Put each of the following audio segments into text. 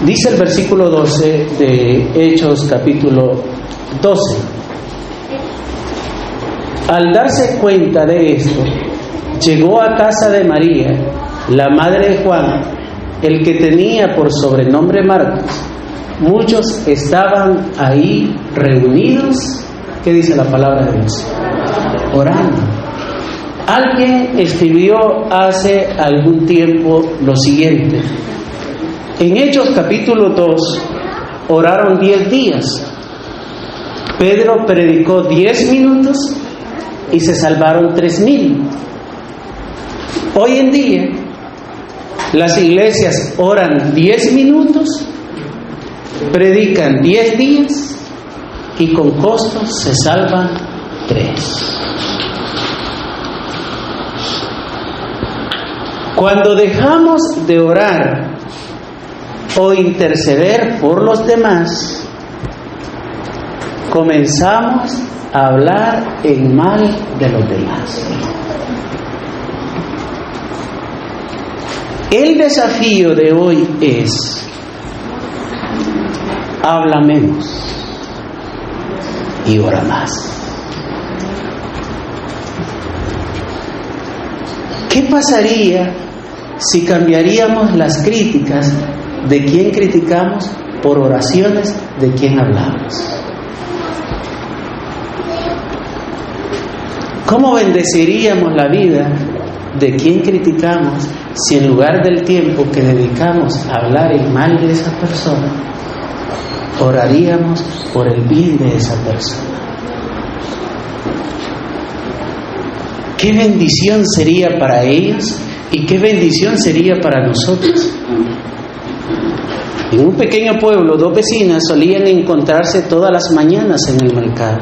Dice el versículo 12 de Hechos capítulo 12. Al darse cuenta de esto, llegó a casa de María, la madre de Juan, el que tenía por sobrenombre Marcos. Muchos estaban ahí reunidos. ¿Qué dice la palabra de Dios? Orando. Alguien escribió hace algún tiempo lo siguiente: en Hechos capítulo 2 oraron 10 días. Pedro predicó 10 minutos y se salvaron 3,000. Hoy en día las iglesias oran 10 minutos, predican 10 días y con costos se salvan 3. Cuando dejamos de orar o interceder por los demás, comenzamos a hablar en mal de los demás. El desafío de hoy es: habla menos y ora más. ¿Qué pasaría si cambiaríamos las críticas de quien criticamos por oraciones de quien hablamos? ¿Cómo bendeciríamos la vida de quien criticamos si en lugar del tiempo que dedicamos a hablar en mal de esa persona, oraríamos por el bien de esa persona? ¿Qué bendición sería para ellos y qué bendición sería para nosotros? En un pequeño pueblo, 2 vecinas solían encontrarse todas las mañanas en el mercado.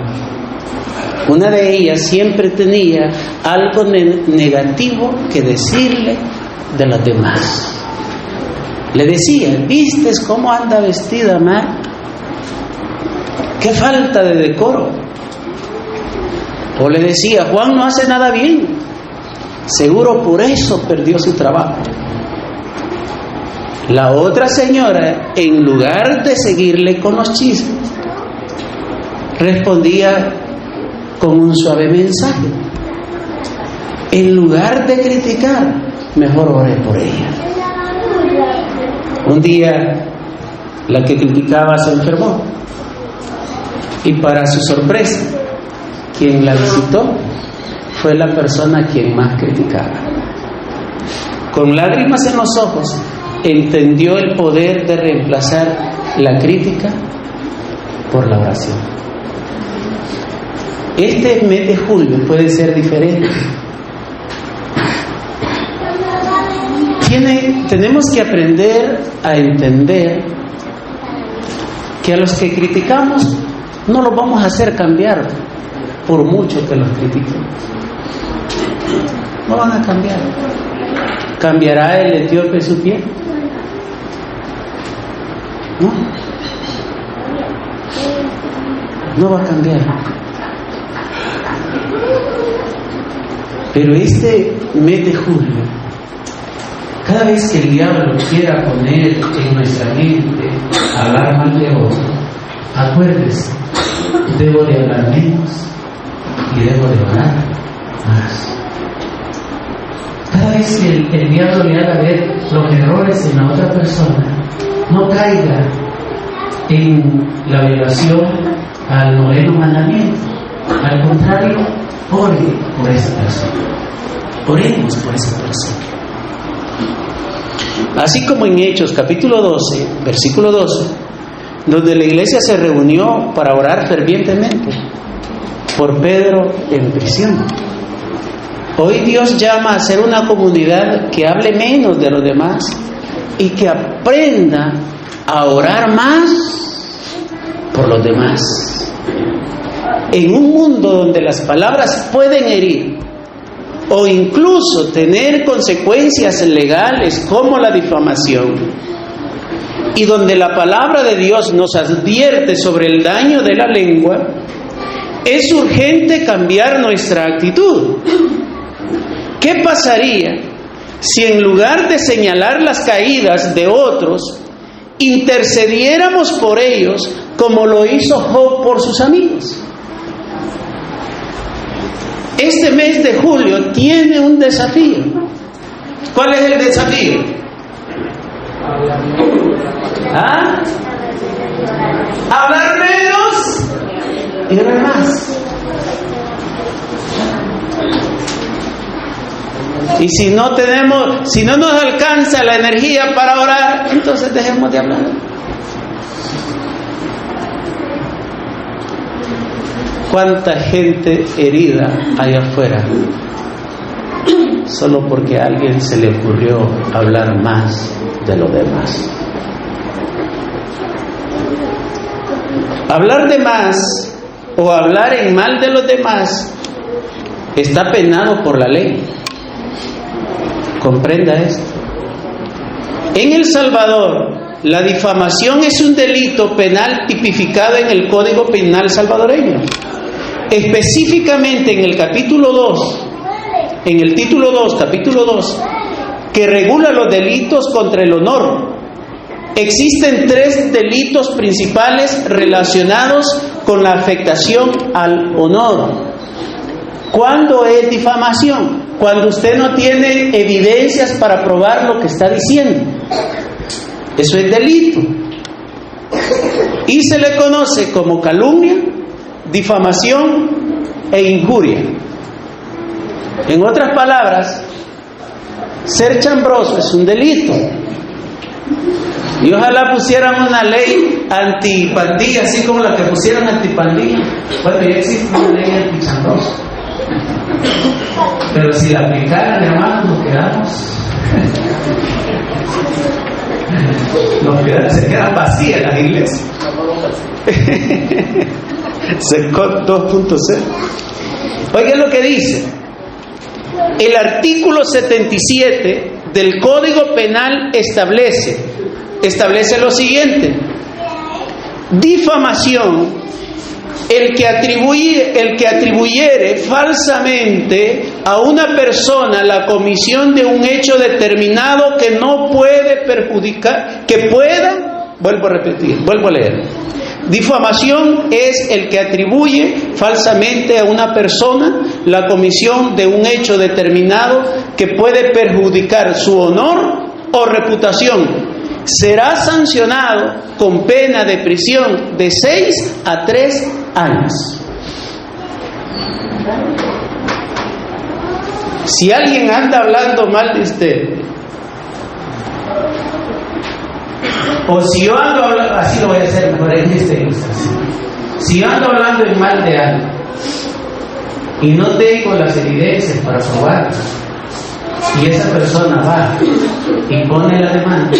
Una de ellas siempre tenía algo negativo que decirle de los demás. Le decía: ¿vistes cómo anda vestida Mar? ¡Qué falta de decoro! O le decía: Juan no hace nada bien, seguro por eso perdió su trabajo. La otra señora, en lugar de seguirle con los chismes, respondía con un suave mensaje. En lugar de criticar, mejor oré por ella. Un día, la que criticaba se enfermó, y para su sorpresa, quien la visitó fue la persona a quien más criticaba. Con lágrimas en los ojos, entendió el poder de reemplazar la crítica por la oración. Este mes de julio puede ser diferente. Tenemos que aprender a entender que a los que criticamos no los vamos a hacer cambiar por mucho que los critiquemos. No van a cambiar. ¿Cambiará el etíope su piel? No. No va a cambiar. Pero este mes de julio, cada vez que el diablo quiera poner en nuestra mente hablar mal de otro, acuérdese: debo de hablar menos y debo de orar más. Cada vez que el diablo le haga ver los errores en la otra persona, no caiga en la violación al 9º mandamiento. Al contrario, ore por esa persona. Oremos por esa persona. Así como en Hechos capítulo 12, versículo 12, donde la iglesia se reunió para orar fervientemente por Pedro en prisión. Hoy Dios llama a ser una comunidad que hable menos de los demás y que aprenda a orar más por los demás. En un mundo donde las palabras pueden herir o incluso tener consecuencias legales como la difamación, y donde la palabra de Dios nos advierte sobre el daño de la lengua, es urgente cambiar nuestra actitud. ¿Qué pasaría si en lugar de señalar las caídas de otros intercediéramos por ellos como lo hizo Job por sus amigos. Este mes de julio tiene un desafío. ¿Cuál es el desafío? Hablar menos y orar más. Y si no nos alcanza la energía para orar, entonces dejemos de hablar. ¿Cuánta gente herida hay afuera? Solo porque a alguien se le ocurrió hablar más de los demás. Hablar de más o hablar en mal de los demás está penado por la ley. Comprenda esto. En El Salvador, la difamación es un delito penal tipificado en el Código Penal salvadoreño. Específicamente en el capítulo 2, en el título 2, capítulo 2, que regula los delitos contra el honor. Existen 3 delitos principales relacionados con la afectación al honor. ¿Cuándo es difamación? Cuando usted no tiene evidencias para probar lo que está diciendo. Eso es delito. Y se le conoce como calumnia, difamación e injuria. En otras palabras, ser chambroso es un delito. Y ojalá pusieran una ley antipandilla, así como la que pusieron antipandilla. Bueno, ya existe una ley antichambroso. Pero si la aplicaran, hermanos, se quedan vacías las iglesias. Secot 2.0. Oigan lo que dice. El artículo 77 del Código Penal establece lo siguiente: difamación, el que atribuyere falsamente a una persona la comisión de un hecho determinado que no puede perjudicar, vuelvo a leer. Difamación es el que atribuye falsamente a una persona la comisión de un hecho determinado que puede perjudicar su honor o reputación. Será sancionado con pena de prisión de 6 a 3 años. Si alguien anda hablando mal de usted, o si yo ando hablando, así lo voy a hacer mejor en esta ilustración. Si yo ando hablando en mal de alguien y no tengo las evidencias para probar, y esa persona va y pone la demanda,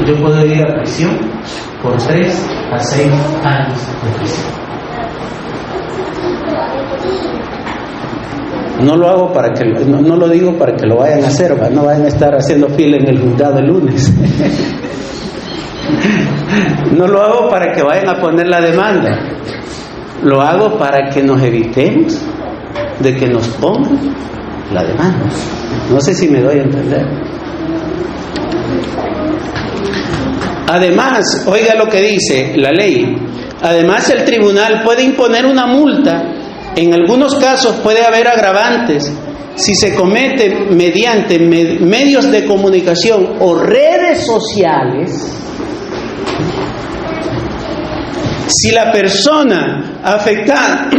yo puedo ir a prisión por 3 a 6 años de prisión. No lo hago no lo digo para que lo vayan a hacer, no vayan a estar haciendo fila en el juzgado el lunes. No lo hago para que vayan a poner la demanda. Lo hago para que nos evitemos de que nos pongan la demanda. No sé si me doy a entender. Además, oiga lo que dice la ley. Además, el tribunal puede imponer una multa. En algunos casos puede haber agravantes si se comete mediante medios de comunicación o redes sociales. Si la persona afectada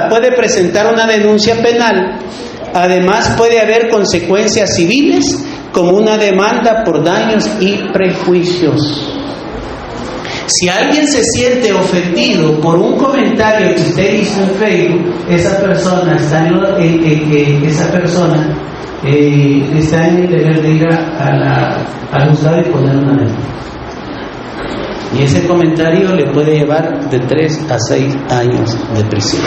puede presentar una denuncia penal, además puede haber consecuencias civiles como una demanda por daños y prejuicios. Si alguien se siente ofendido por un comentario que usted hizo en Facebook, esa persona está en el deber de ir al juzgado y poner una demanda. Y ese comentario le puede llevar de 3 a 6 años de prisión.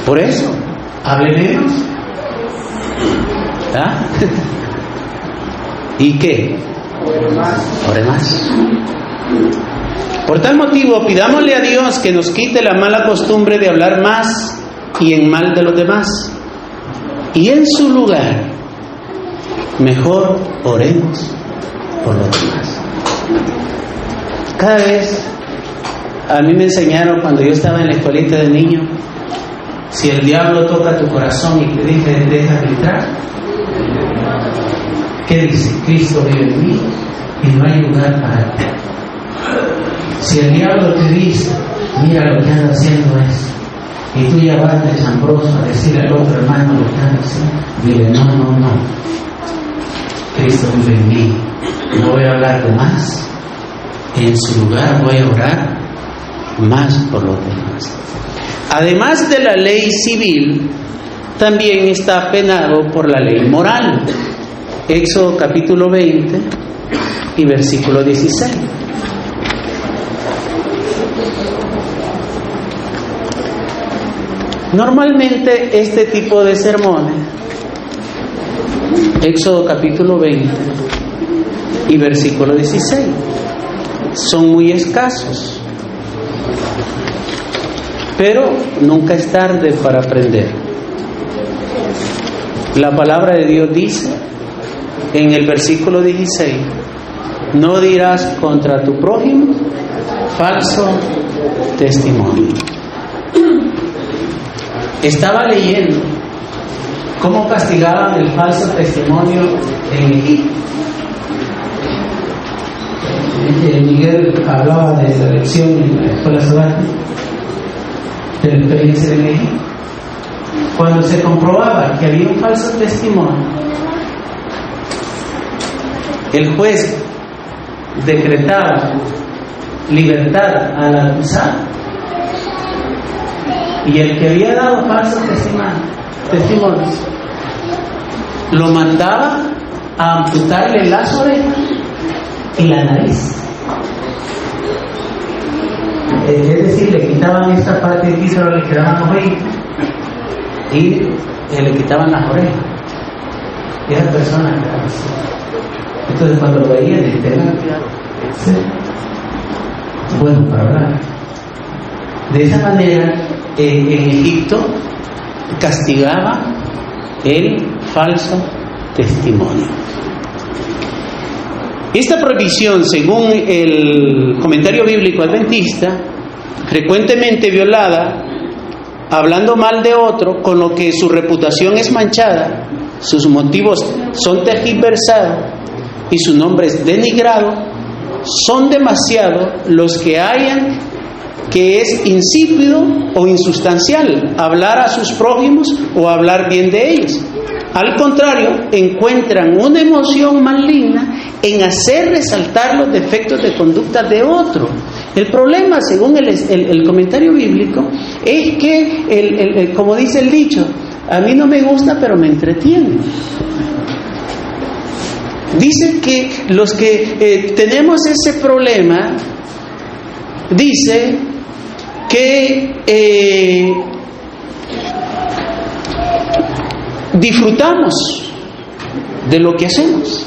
Por eso, hable menos. ¿Ah? ¿Y qué? Ore más. Por tal motivo, pidámosle a Dios que nos quite la mala costumbre de hablar más y en mal de los demás. Y en su lugar, mejor oremos por los demás. Cada vez, a mí me enseñaron cuando yo estaba en la escuelita de niño, si el diablo toca tu corazón y te dice, deja de entrar, ¿qué dice? Cristo vive en mí y no hay lugar para ti. Si el diablo te dice, mira lo que anda haciendo eso, y tú ya vas de chambroso a decirle al otro hermano lo que anda haciendo, dile, no, Cristo vive en mí, no voy a hablar de más, en su lugar voy a orar más por los demás. Además de la ley civil, también está penado por la ley moral. Éxodo capítulo 20 y versículo 16. Normalmente este tipo de sermones, Éxodo capítulo 20 y versículo 16, son muy escasos, pero nunca es tarde para aprender. La palabra de Dios dice en el versículo 16, no dirás contra tu prójimo falso testimonio. Estaba leyendo cómo castigaban el falso testimonio en Egipto. Miguel hablaba de esa lección en la escuela sabática, de la experiencia de Egipto. Cuando se comprobaba que había un falso testimonio, el juez decretaba libertad al acusado, y el que había dado falsos testimonios lo mandaba a amputarle las orejas y la nariz. Es decir, le quitaban esta parte de aquí, solo le quedaban los oídos y le quitaban las orejas. Y esa persona quedaba así. Entonces cuando lo veían, le tenían cuidado. Bueno, para hablar. De esa manera, en Egipto castigaba el falso testimonio. Esta prohibición, según el comentario bíblico adventista, frecuentemente violada, hablando mal de otro, con lo que su reputación es manchada, sus motivos son tergiversados y su nombre es denigrado, son demasiado los que hayan que es insípido o insustancial hablar a sus prójimos o hablar bien de ellos. Al contrario, encuentran una emoción maligna en hacer resaltar los defectos de conducta de otro. El problema, según el comentario bíblico, es que, como dice el dicho, a mí no me gusta, pero me entretiene. Dice que los que tenemos ese problema, dice que disfrutamos de lo que hacemos.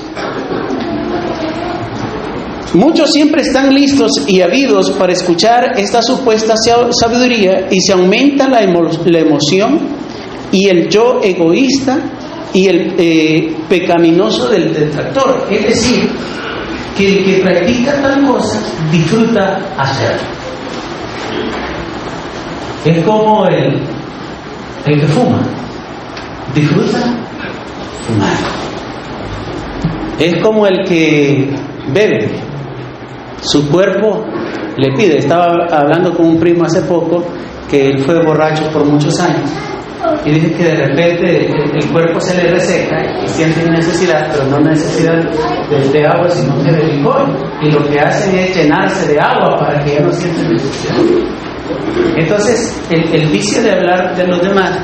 Muchos siempre están listos y ávidos para escuchar esta supuesta sabiduría, y se aumenta la emoción y el yo egoísta y el pecaminoso del detractor. Es decir, que el que practica tal cosa disfruta hacerlo. Es como el que fuma, disfruta fumar. Es como el que bebe, su cuerpo le pide. Estaba hablando con un primo hace poco que él fue borracho por muchos años y dice que de repente el cuerpo se le reseca y siente necesidad, pero no necesidad de agua, sino que de licor, y lo que hacen es llenarse de agua para que ya no sienta necesidad. Entonces el vicio de hablar de los demás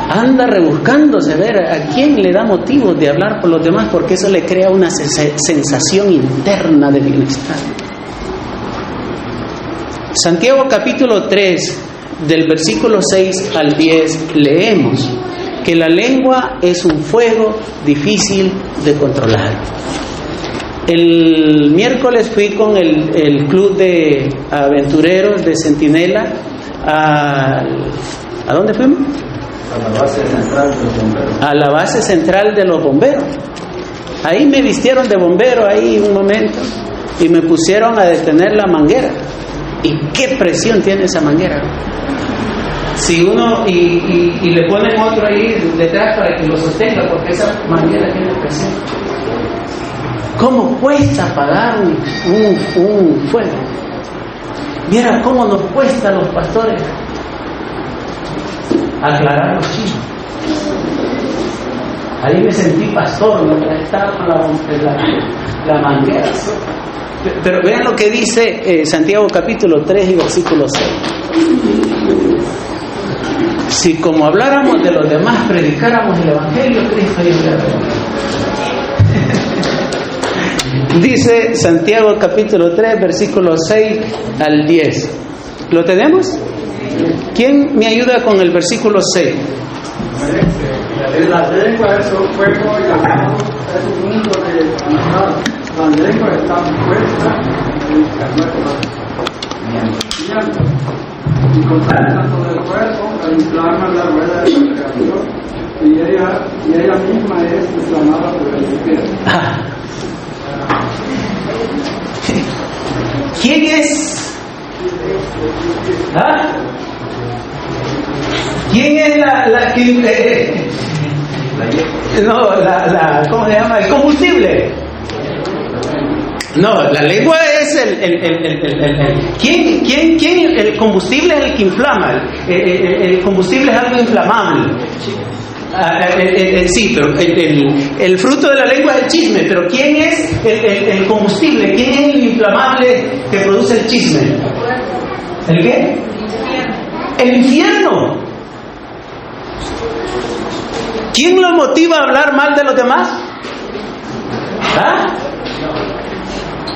anda rebuscándose a ver a quién le da motivo de hablar por los demás, porque eso le crea una sensación interna de bienestar. Santiago capítulo 3, del versículo 6 al 10, leemos que la lengua es un fuego difícil de controlar. El miércoles fui con el club de aventureros de Centinela ¿a dónde fuimos? A la base central de los bomberos. A la base central de los bomberos. Ahí me vistieron de bombero ahí un momento y me pusieron a detener la manguera. ¿Y qué presión tiene esa manguera? Si uno y le ponen otro ahí detrás para que lo sostenga, porque esa manguera tiene presión. ¿Cómo cuesta apagar un fuego? Mira cómo nos cuesta a los pastores aclarar los chismes. Ahí me sentí pastor mientras estaba con la manguera. Pero vean lo que dice Santiago capítulo 3 y versículo 6. Si como habláramos de los demás, predicáramos el Evangelio, Cristo y el Dice Santiago capítulo 3, versículos 6 al 10. ¿Lo tenemos? ¿Quién me ayuda con el versículo 6? La lengua es un fuego y es un mundo de maldad. La lengua está puesta en el y contamina todo el cuerpo, inflama la rueda de la creación y ella misma es inflamada por el infierno. ¿Quién es? ¿Ah? ¿Quién es la que ¿cómo se llama? El combustible. No, la lengua es ¿quién? El combustible es el que inflama. El combustible es algo inflamable. Sí, pero el fruto de la lengua es el chisme. Pero ¿quién es el combustible? ¿Quién es el inflamable que produce el chisme? ¿El qué? El infierno. ¿Quién lo motiva a hablar mal de los demás? ¿Ah?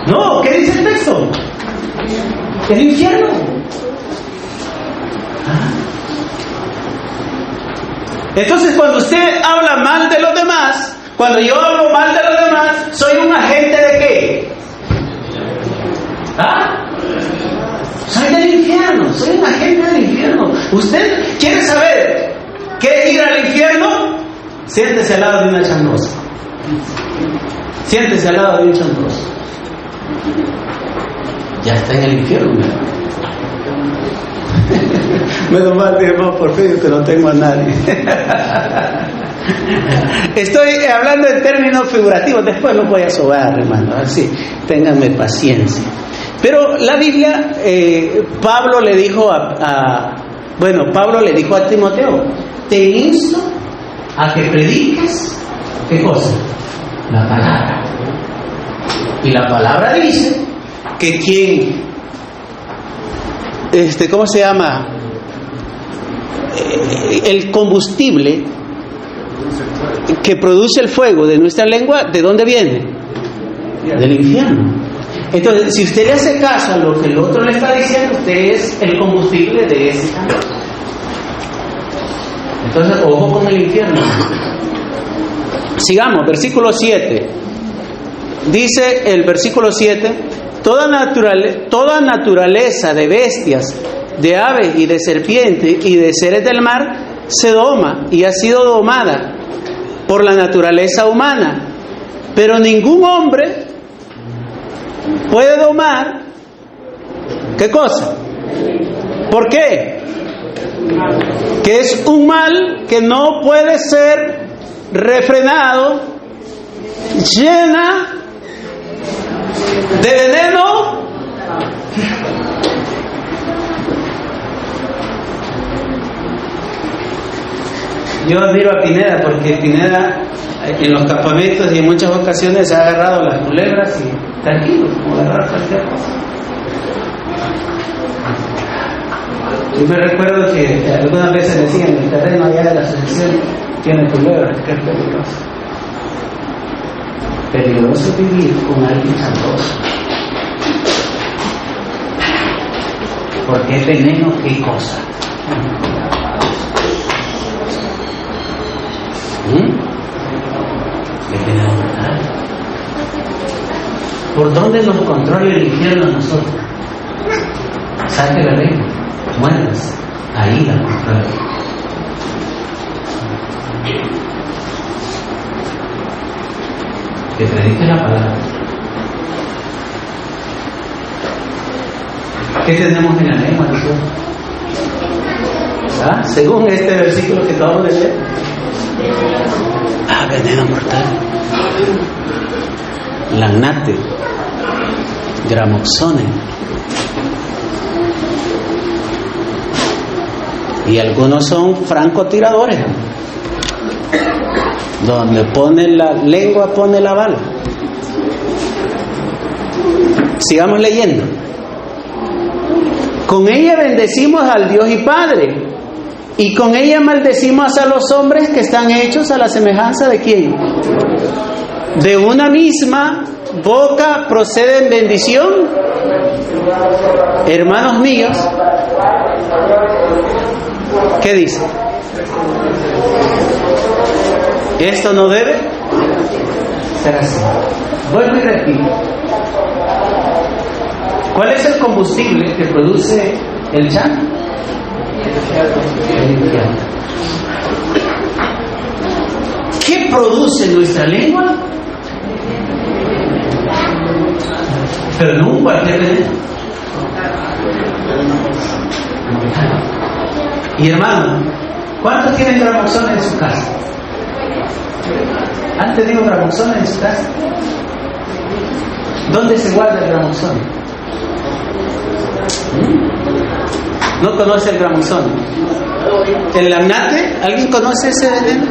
No, ¿qué dice el texto? El infierno. Entonces, cuando usted habla mal de los demás, cuando yo hablo mal de los demás, ¿soy un agente de qué? ¿Ah? Soy del infierno, soy un agente del infierno. ¿Usted quiere saber qué es ir al infierno? Siéntese al lado de una chandosa. Siéntese al lado de un chandoso. Ya está en el infierno. Menos mal, hermano, por fin que no tengo a nadie. Estoy hablando en términos figurativos. Después lo voy a sobar, hermano. Así, ténganme paciencia. Pero la Biblia, Pablo le dijo Pablo le dijo a Timoteo: te insto a que prediques, ¿qué cosa? La palabra. Y la palabra dice que quien, ¿cómo se llama? El combustible que produce el fuego de nuestra lengua, ¿de dónde viene? Del infierno. Entonces, si usted le hace caso a lo que el otro le está diciendo, usted es el combustible de ese cambio. Entonces, ojo con el infierno. Sigamos, versículo 7. Dice el versículo 7: toda naturaleza de bestias, de aves y de serpientes y de seres del mar se doma y ha sido domada por la naturaleza humana, pero ningún hombre puede domar, ¿qué cosa? ¿Por qué? Que es un mal que no puede ser refrenado, llena de veneno. Yo admiro a Pineda, porque Pineda en los campamentos y en muchas ocasiones se ha agarrado las culebras y tranquilo, como agarrar cualquier cosa. Yo me recuerdo que algunas veces decían: el terreno allá de la asociación tiene culebras, que es peligroso. Peligroso vivir con alguien santoso, porque es veneno, ¿qué cosa? Es veneno mortal. ¿Por dónde nos controla el infierno a nosotros? Saque la lengua, muerdas, ahí la controla. Que predique la palabra. ¿Qué tenemos en la lengua nosotros? ¿Ah? Según este versículo que acabamos de leer. Veneno mortal. Lagnate. Gramoxone. Y algunos son francotiradores. Donde pone la lengua, pone la bala. Sigamos leyendo. Con ella bendecimos al Dios y Padre, y con ella maldecimos a los hombres que están hechos a la semejanza de ¿quién? De una misma boca proceden bendición. Hermanos míos, ¿qué dice? Esto no debe ser así. Vuelvo y repito. ¿Cuál es el combustible que produce el llanto? El infierno. ¿Qué produce nuestra lengua? Pero no cualquier veneno. Y hermano, ¿cuántos tienen gramoxona en su casa? ¿Han tenido gramoxona en su casa? ¿Dónde se guarda el gramoxona? ¿No conoce el gramoxona? ¿El lagnate? ¿Alguien conoce ese veneno?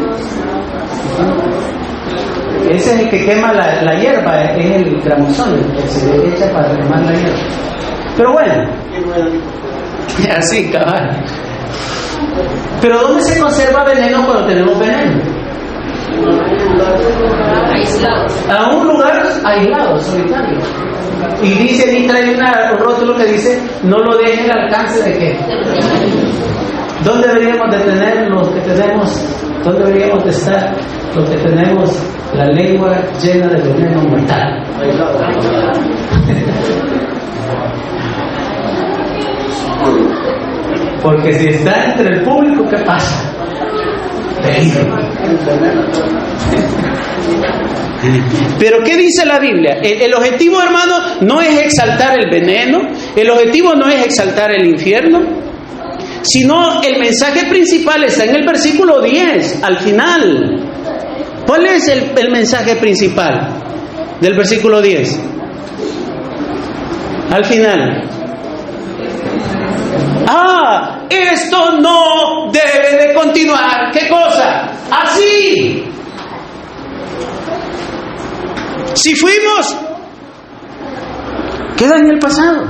Ese es el que quema la hierba, es el gramoxona, el que se le echa para quemar la hierba. Pero bueno, así, cabal. Pero ¿dónde se conserva veneno cuando tenemos veneno? Aislados. A un lugar aislado, solitario. Y dice, y trae un rótulo que dice, no lo deje al alcance de qué. ¿Dónde deberíamos de tener los que tenemos? ¿Dónde deberíamos de estar los que tenemos la lengua llena de veneno mortal? Porque si está entre el público, ¿qué pasa? Peligro. Pero ¿qué dice la Biblia? El objetivo, hermano, no es exaltar el veneno, el objetivo no es exaltar el infierno, sino el mensaje principal está en el versículo 10, al final. ¿Cuál es el mensaje principal del versículo 10? Al final. Esto no debe de continuar. ¿Qué cosa? Así. Si fuimos, queda en el pasado.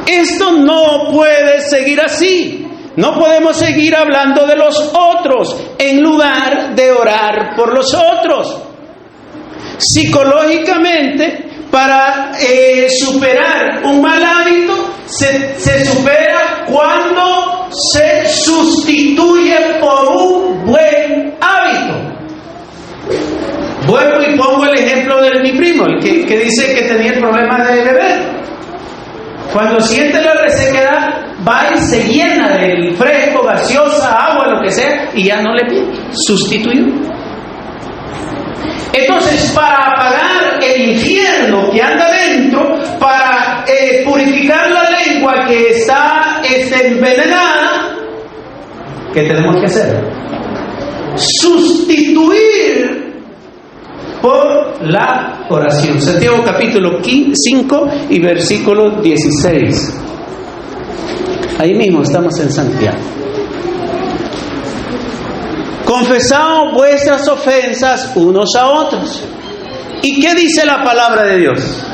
Esto no puede seguir así. No podemos seguir hablando de los otros en lugar de orar por los otros. Psicológicamente, para superar un mal hábito, se supera cuando se sustituye por un buen hábito. Vuelvo y pongo el ejemplo de mi primo, el que dice que tenía el problema de beber. Cuando siente la resequedad, va y se llena del fresco, gaseosa, agua, lo que sea, y ya no le pide. Sustituyó. Entonces, para apagar el infierno que anda dentro, para purificar la lengua que está envenenada, ¿qué tenemos que hacer? Sustituir por la oración. Santiago capítulo 5 y versículo 16. Ahí mismo estamos en Santiago. Confesad vuestras ofensas unos a otros. ¿Y qué dice la palabra de Dios?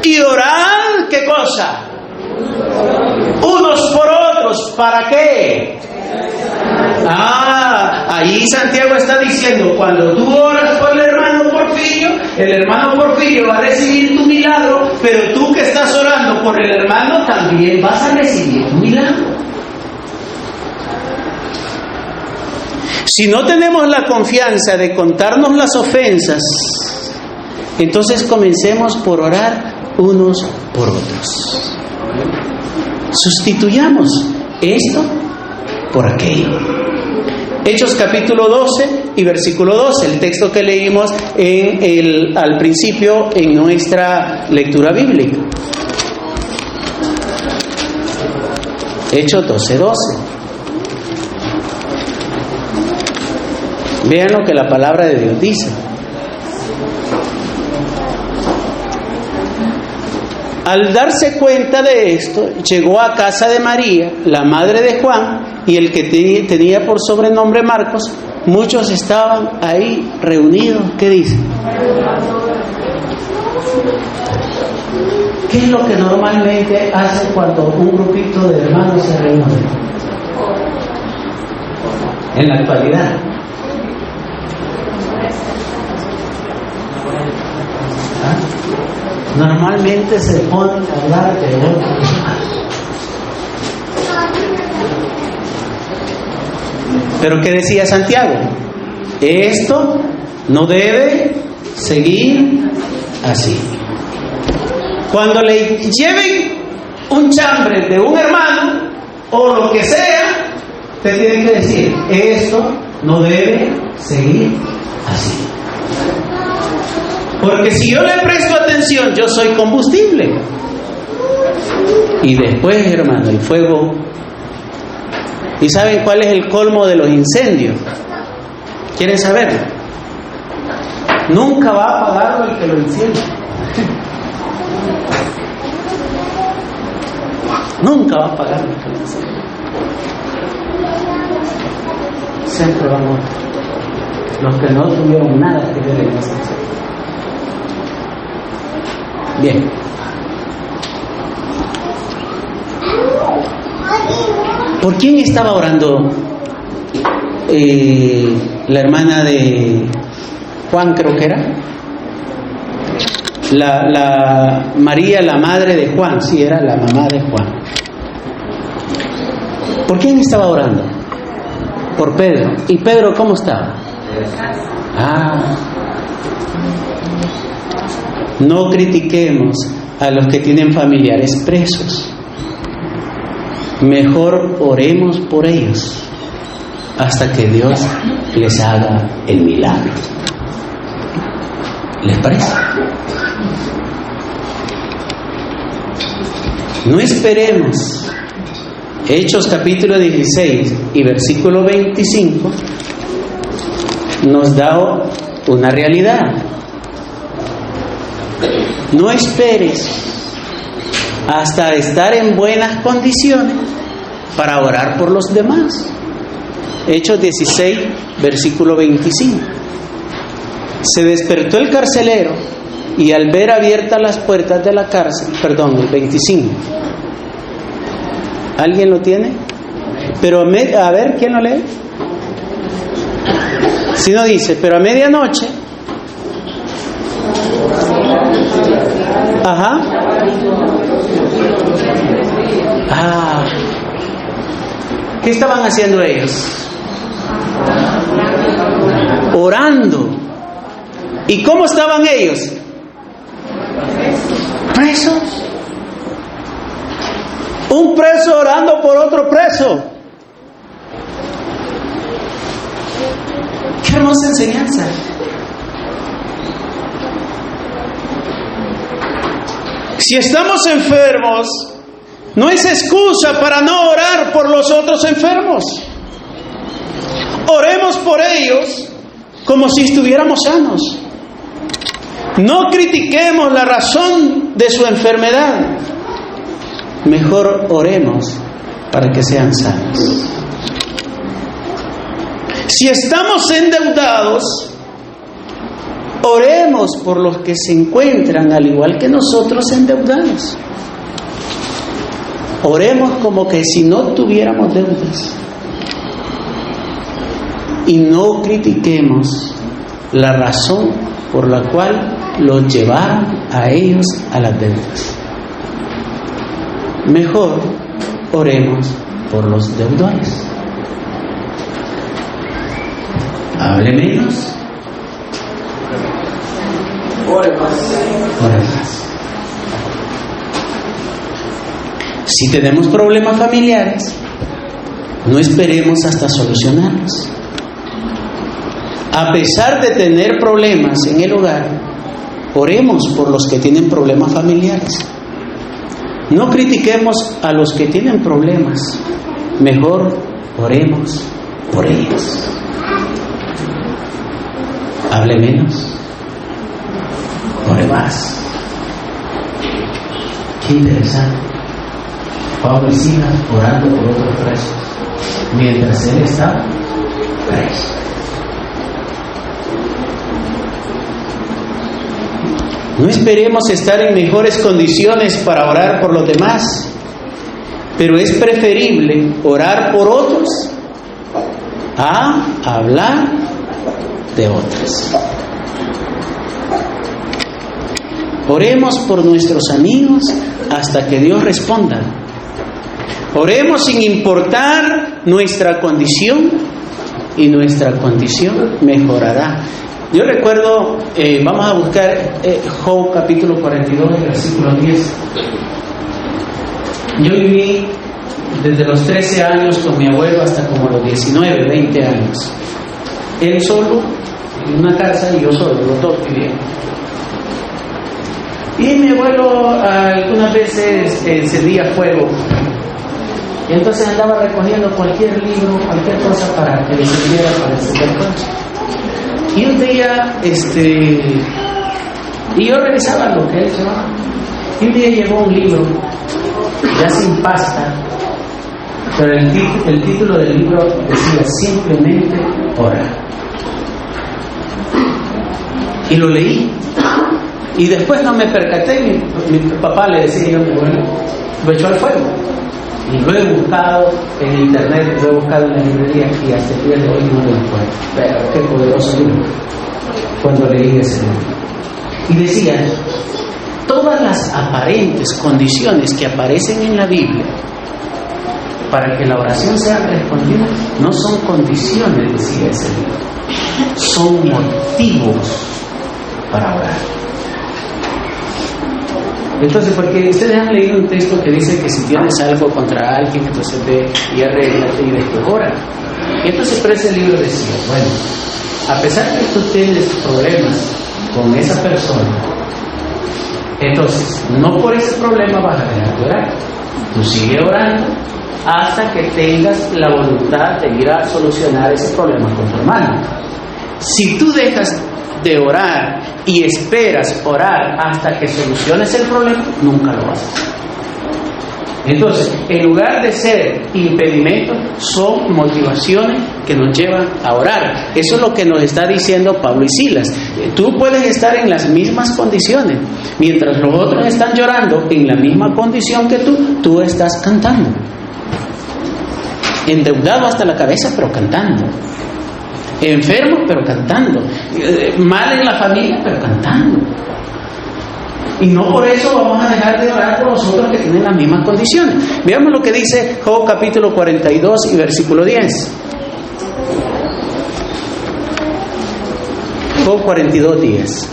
Y orad, ¿qué cosa? Unos por otros. ¿Para qué? Ahí Santiago está diciendo, cuando tú oras por el hermano Porfirio va a recibir tu milagro, pero tú que estás orando por el hermano también vas a recibir tu milagro. Si no tenemos la confianza de contarnos las ofensas, entonces comencemos por orar unos por otros. Sustituyamos esto por aquello. Hechos capítulo 12 y versículo 12, el texto que leímos al principio en nuestra lectura bíblica. Hechos 12:12. Vean lo que la palabra de Dios dice. Al darse cuenta de esto, llegó a casa de María, la madre de Juan, y el que tenía por sobrenombre Marcos. Muchos estaban ahí reunidos. ¿Qué dice? ¿Qué es lo que normalmente hace cuando un grupito de hermanos se reúne? En la actualidad. Normalmente se ponen a hablar de otros. Pero ¿qué decía Santiago? Esto no debe seguir así. Cuando le lleven un chambre de un hermano o lo que sea, te tienen que decir, esto no debe seguir así. Porque si yo le presto atención, yo soy combustible. Y después, hermano, el fuego. ¿Y saben cuál es el colmo de los incendios? ¿Quieren saberlo? Nunca va a apagarlo el que lo enciende. Nunca va a apagarlo el que lo enciende. Siempre vamos. Los que no tuvieron nada que ver en eso. Bien. ¿Por quién estaba orando la hermana de Juan, creo que era? La María, la madre de Juan, sí, era la mamá de Juan. ¿Por quién estaba orando? Por Pedro. ¿Y Pedro cómo estaba? No critiquemos a los que tienen familiares presos. Mejor oremos por ellos hasta que Dios les haga el milagro. ¿Les parece? No esperemos. Hechos capítulo 16 y versículo 25 nos da una realidad. No esperes hasta estar en buenas condiciones para orar por los demás. Hechos 16, versículo 25. Se despertó el carcelero y al ver abiertas las puertas de la cárcel, el 25. ¿Alguien lo tiene? Pero a ver, ¿quién lo lee? Si no dice, pero a medianoche. ¿Qué estaban haciendo ellos? Orando. ¿Y cómo estaban ellos? Presos. Un preso orando por otro preso. Qué hermosa enseñanza. Si estamos enfermos, no es excusa para no orar por los otros enfermos. Oremos por ellos como si estuviéramos sanos. No critiquemos la razón de su enfermedad. Mejor oremos para que sean sanos. Si estamos endeudados, oremos por los que se encuentran al igual que nosotros endeudados. Oremos como que si no tuviéramos deudas. Y no critiquemos la razón por la cual los llevaron a ellos a las deudas. Mejor oremos por los deudores. Hable menos. Ore más. Si tenemos problemas familiares, no esperemos hasta solucionarlos. A pesar de tener problemas en el hogar, oremos por los que tienen problemas familiares. No critiquemos a los que tienen problemas. Mejor oremos por ellos. Hable menos, ore más. Qué interesante. Pablo y Silas orando por otros presos, mientras él estaba preso. No esperemos estar en mejores condiciones para orar por los demás, pero es preferible orar por otros a hablar de otros. Oremos por nuestros amigos hasta que Dios responda. Oremos sin importar nuestra condición, y nuestra condición mejorará. Yo recuerdo, vamos a buscar Job capítulo 42, versículo 10. Yo viví desde los 13 años con mi abuelo hasta como los 19, 20 años. Él solo en una casa y yo solo, los dos vivíamos. Y mi abuelo algunas veces encendía fuego. Y entonces andaba recogiendo cualquier libro, cualquier cosa para que le sirviera para encender fuego. Y un día, y yo revisaba lo que él llevaba. Y un día llegó un libro, ya sin pasta, pero el título del libro decía simplemente orar. Y lo leí. Y después no me percaté, mi papá le decía yo, bueno, lo echó al fuego. Y lo he buscado en internet, lo he buscado en la librería y hasta el día de hoy no lo encuentro. Pero qué poderoso libro cuando leí ese libro. Y decía, todas las aparentes condiciones que aparecen en la Biblia para que la oración sea respondida no son condiciones, decía ese libro, son motivos para orar. Entonces, porque ustedes han leído un texto que dice que si tienes algo contra alguien, entonces ve y arréglate y después ora. Y entonces, pero ese libro decía, bueno, a pesar de que tú tienes problemas con esa persona, entonces, no por ese problema vas a dejar de orar. Tú sigue orando hasta que tengas la voluntad de ir a solucionar ese problema con tu hermano. Si tú dejas de orar y esperas orar hasta que soluciones el problema, nunca lo vas a hacer. Entonces, en lugar de ser impedimentos, son motivaciones que nos llevan a orar. Eso es lo que nos está diciendo Pablo y Silas. Tú puedes estar en las mismas condiciones. Mientras los otros están llorando en la misma condición que tú estás cantando. Endeudado hasta la cabeza, pero cantando. Enfermo, pero cantando. Mal en la familia, pero cantando. Y no por eso vamos a dejar de orar por los otros que tienen las mismas condiciones. Veamos lo que dice Job capítulo 42 y versículo 10. Job 42, 10.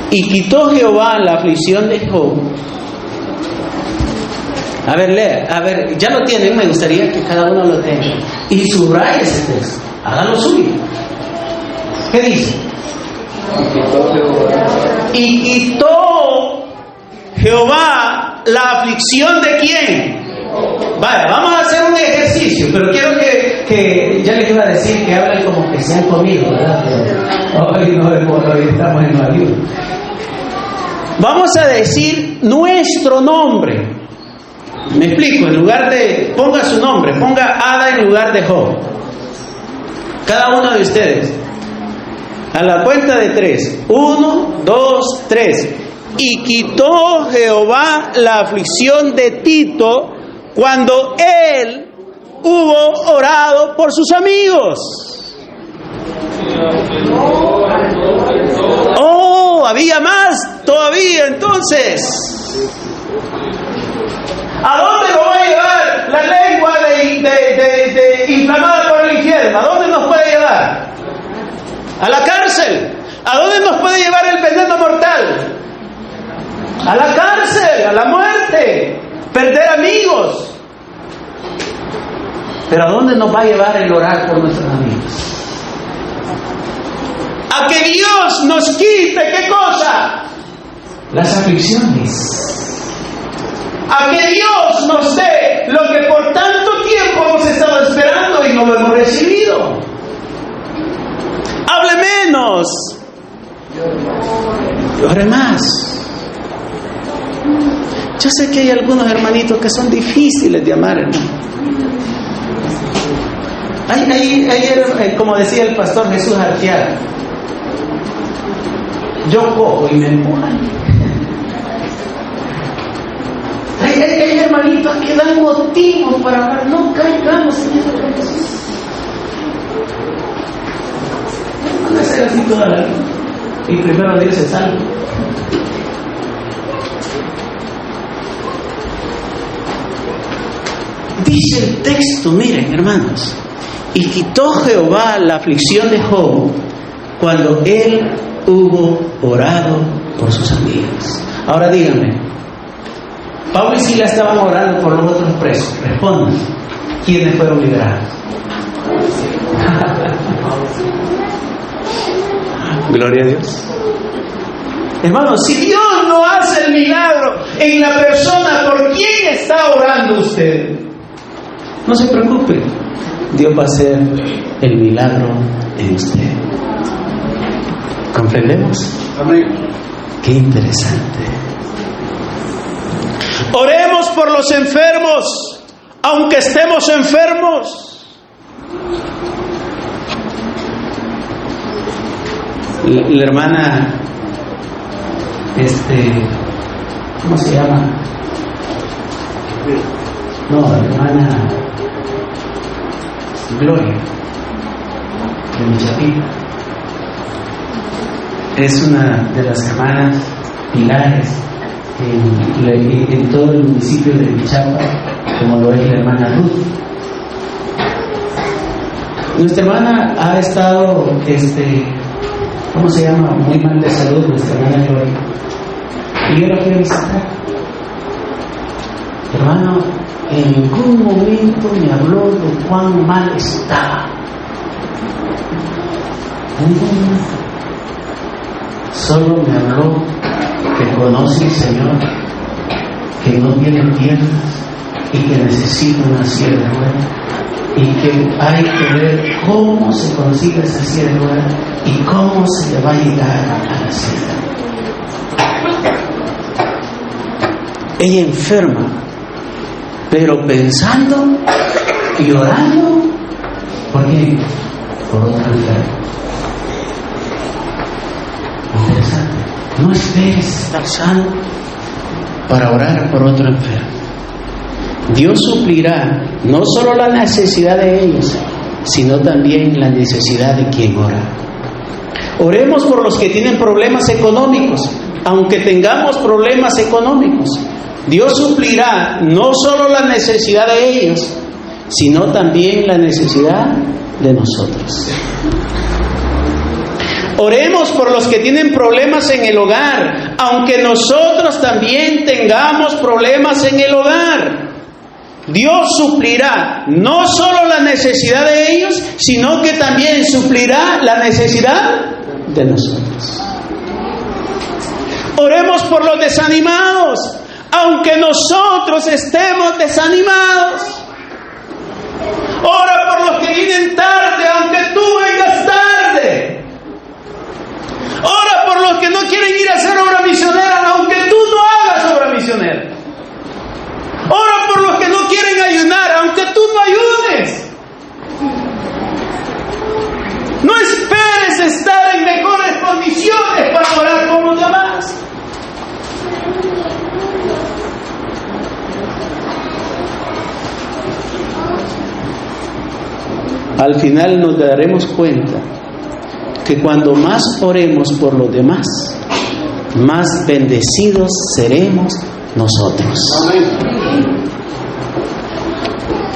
Y quitó Jehová la aflicción de Job. A ver, lea, a ver, ya lo tienen, me gustaría que cada uno lo tenga. Y subraya ese texto, hágalo suyo. ¿Qué dice? Y quitó Jehová la aflicción de quién. Vale, vamos a hacer un ejercicio, pero quiero que ya les iba a decir que hablen como que se han comido, ¿verdad? Hoy estamos en la ayuda. Vamos a decir nuestro nombre. Me explico, en lugar de, ponga su nombre, ponga Ada en lugar de Job. Cada uno de ustedes. A la cuenta de 3. 1, 2, 3. Y quitó Jehová la aflicción de Tito cuando él hubo orado por sus amigos. Oh, había más todavía entonces. ¿A dónde lo va a llevar la lengua de inflamada por el infierno? ¿A dónde nos puede llevar? A la cárcel. ¿A dónde nos puede llevar el veneno mortal? A la cárcel, a la muerte. perder amigos. Pero ¿a dónde nos va a llevar el orar por nuestros amigos? A que Dios nos quite, ¿qué cosa? Las aflicciones. A que Dios nos dé lo que por tanto tiempo hemos estado esperando y no lo hemos recibido. Hable menos. Ore más. Yo sé que hay algunos hermanitos que son difíciles de amar, hermano. Como decía el pastor Jesús Arteaga, yo cojo y me empujan. Hay hermanitos que dan motivos para amar. No caigamos en eso de Jesús. Van a ser así toda la vida. Y primero Dios se salva. Dice el texto, miren hermanos, y quitó Jehová la aflicción de Job cuando él hubo orado por sus amigos. Ahora díganme, Pablo y Silas estaban orando por los otros presos. Respondan, ¿quiénes fueron liberados? Gloria a Dios. Hermanos, si Dios no hace el milagro en la persona por quien está orando usted, no se preocupe, Dios va a hacer el milagro en usted. ¿Comprendemos? Amén. Qué interesante. Oremos por los enfermos, aunque estemos enfermos. La hermana, ¿cómo se llama? No, la hermana Gloria de Michapita es una de las hermanas pilares en todo el municipio de Michapa, como lo es la hermana Ruth. Nuestra hermana ha estado, ¿cómo se llama? Muy mal de salud, nuestra hermana Gloria. Y yo la fui a visitar. Hermano, en ningún momento me habló de cuán mal estaba. En ningún momento. Solo me habló que conoce al Señor, que no tiene piernas y que necesita una silla de ruedas, y que hay que ver cómo se consigue esa silla de ruedas y cómo se le va a llegar a la silla. Ella enferma, pero pensando y orando, ¿por qué? Por otra enferma. Interesante. No esperes estar sano para orar por otro enfermo. Dios suplirá no solo la necesidad de ellos, sino también la necesidad de quien ora. Oremos por los que tienen problemas económicos, aunque tengamos problemas económicos. Dios suplirá no solo la necesidad de ellos, sino también la necesidad de nosotros. Oremos por los que tienen problemas en el hogar, aunque nosotros también tengamos problemas en el hogar. Dios suplirá no solo la necesidad de ellos, sino que también suplirá la necesidad de nosotros. Oremos por los desanimados, aunque nosotros estemos desanimados. Ora por los que vienen tarde, aunque tú vengas tarde. Ora por los que no quieren ir a hacer obra misionera, aunque tú no hagas obra misionera. Ora por los que no quieren ayunar, aunque tú no ayunes. No esperes estar en mejores condiciones para orar por los demás. Al final nos daremos cuenta que cuando más oremos por los demás, más bendecidos seremos nosotros.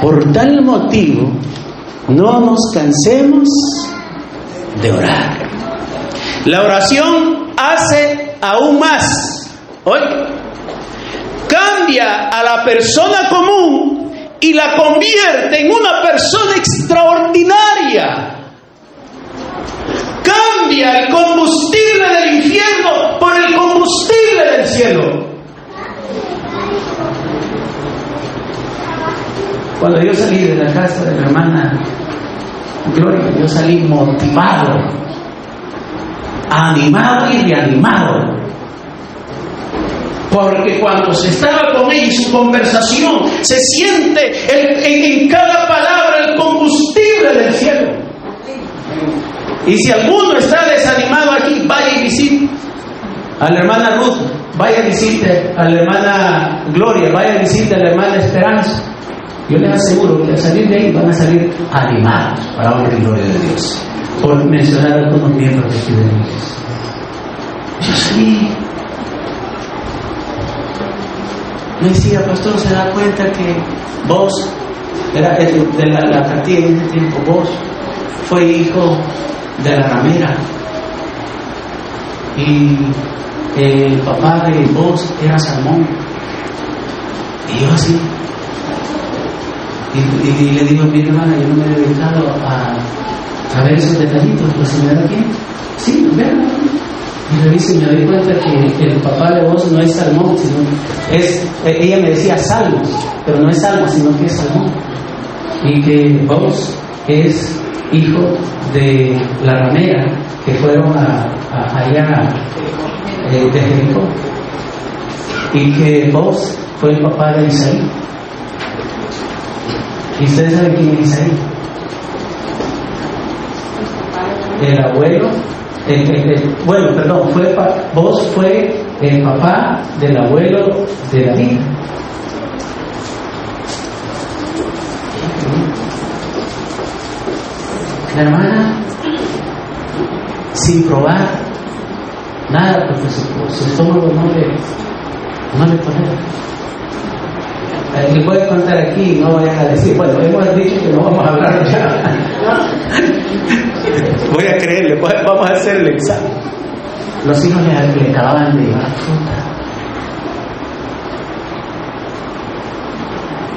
Por tal motivo, no nos cansemos de orar. La oración hace aún más. Hoy cambia cambia a la persona común y la convierte en una persona extraordinaria. Cambia el combustible del infierno por el combustible del cielo. Cuando yo salí de la casa de la hermana Gloria, yo salí motivado, animado y reanimado. Porque cuando se estaba con ella y su conversación, se siente en cada palabra el combustible del cielo. Y si alguno está desanimado aquí, vaya y visite a la hermana Ruth, vaya y visite a la hermana Gloria, vaya y visite a la hermana Esperanza. Yo les aseguro que al salir de ahí van a salir animados para honra y gloria de Dios. Por mencionar a algunos miembros de aquí de la iglesia. Yo salí. Me decía, pastor, ¿se da cuenta que vos, era de la cartilla en ese tiempo, vos fue hijo de la ramera? Y el papá de vos era Salmón. Y yo así. Y le digo a mi hermana, yo no me he dedicado a ver esos detallitos, pero si me da tiempo. Sí, vean. Y reviso y me doy cuenta que el papá de vos no es Salmón, sino es, ella me decía Salmos, pero no es Salmo, sino que es Salmón. Y que vos es hijo de la ramera que fueron allá de Jericó. Y que vos fue el papá de Isaí. ¿Y ustedes saben quién es Isaí? El abuelo, vos fue el papá del abuelo de David. La hermana, sin probar nada, porque su estómago no le tolera. Les voy a contar aquí, no vayan a decir, bueno, hemos dicho que no vamos a hablar ya. Voy a creerle, vamos a hacer el examen. Los hijos le acababan de llevar fruta.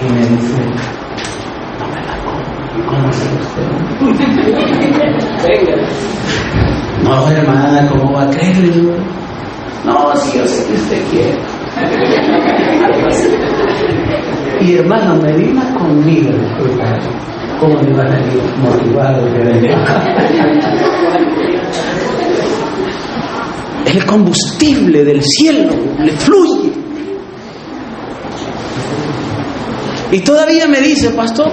Y me dice, no me la como, ¿cómo se usted? No, hermana, ¿cómo va a creerle? No, sí, yo sé que usted quiere. Y hermano, me vino conmigo, disculpa, ¿cómo me iba a salir motivado de venir? El combustible del cielo le fluye. Y todavía me dice, pastor,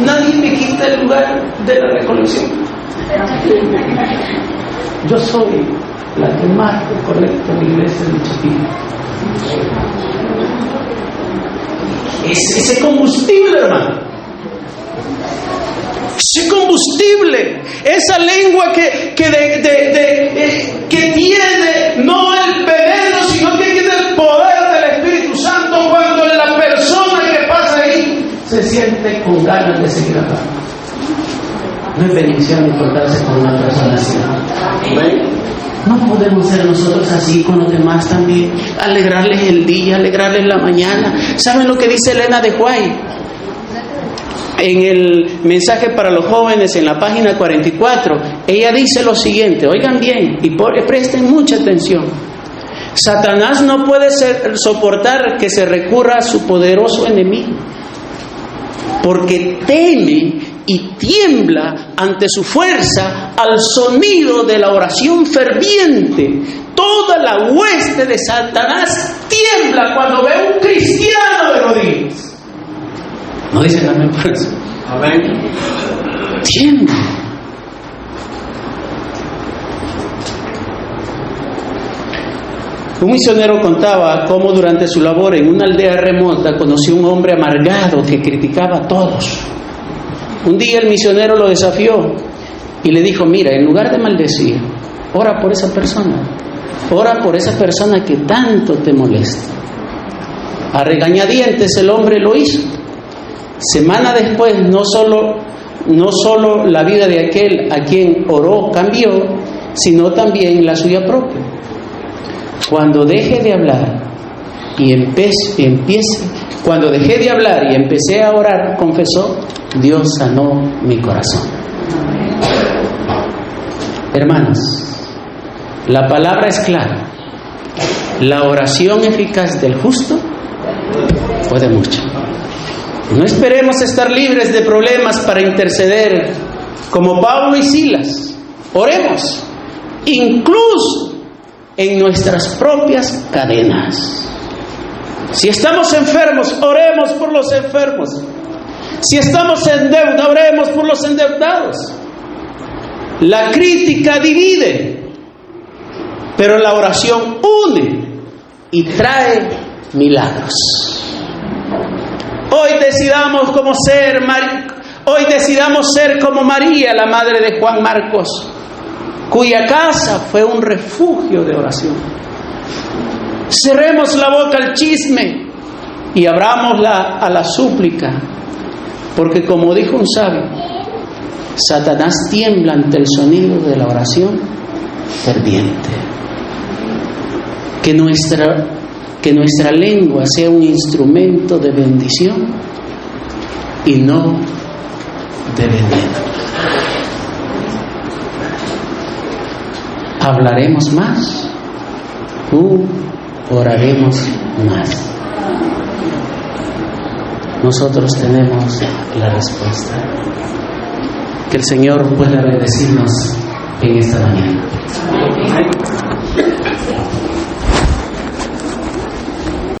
nadie me quita el lugar de la recolección. Yo soy la que más recolecta en la iglesia de Chapina. Ese combustible, hermano, ese combustible, esa lengua que tiene no el veneno, sino que tiene el poder del Espíritu Santo, cuando la persona que pasa ahí se siente con ganas de seguir hablando. No es bendición encontrarse con una persona así. No podemos ser nosotros así con los demás también, alegrarles el día, alegrarles la mañana. ¿Saben lo que dice Elena de White? En el mensaje para los jóvenes, en la página 44, ella dice lo siguiente, oigan bien y presten mucha atención. Satanás no puede soportar que se recurra a su poderoso enemigo, porque teme y tiembla ante su fuerza al sonido de la oración ferviente. Toda la hueste de Satanás tiembla cuando ve a un cristiano de rodillas. ¿No dicen amén por eso? Amén. Tiembla. Un misionero contaba cómo durante su labor en una aldea remota conoció un hombre amargado que criticaba a todos. Un día el misionero lo desafió y le dijo, mira, en lugar de maldecir, ora por esa persona. Ora por esa persona que tanto te molesta. A regañadientes el hombre lo hizo. Semana después, no solo la vida de aquel a quien oró cambió, sino también la suya propia. Cuando deje de hablar, y empiece. Cuando dejé de hablar y empecé a orar, confesó, Dios sanó mi corazón. Hermanos, la palabra es clara. La oración eficaz del justo puede mucho. No esperemos estar libres de problemas para interceder como Pablo y Silas. Oremos, incluso en nuestras propias cadenas. Si estamos enfermos, oremos por los enfermos. Si estamos en deuda, oremos por los endeudados. La crítica divide, pero la oración une y trae milagros. Hoy decidamos ser como María, la madre de Juan Marcos, cuya casa fue un refugio de oración. Cerremos la boca al chisme y abrámosla a la súplica, porque como dijo un sabio, Satanás tiembla ante el sonido de la oración ferviente. Que nuestra lengua sea un instrumento de bendición y no de veneno. ¿Hablaremos más? Oraremos más. Nosotros tenemos la respuesta. Que el Señor pueda bendecirnos en esta mañana.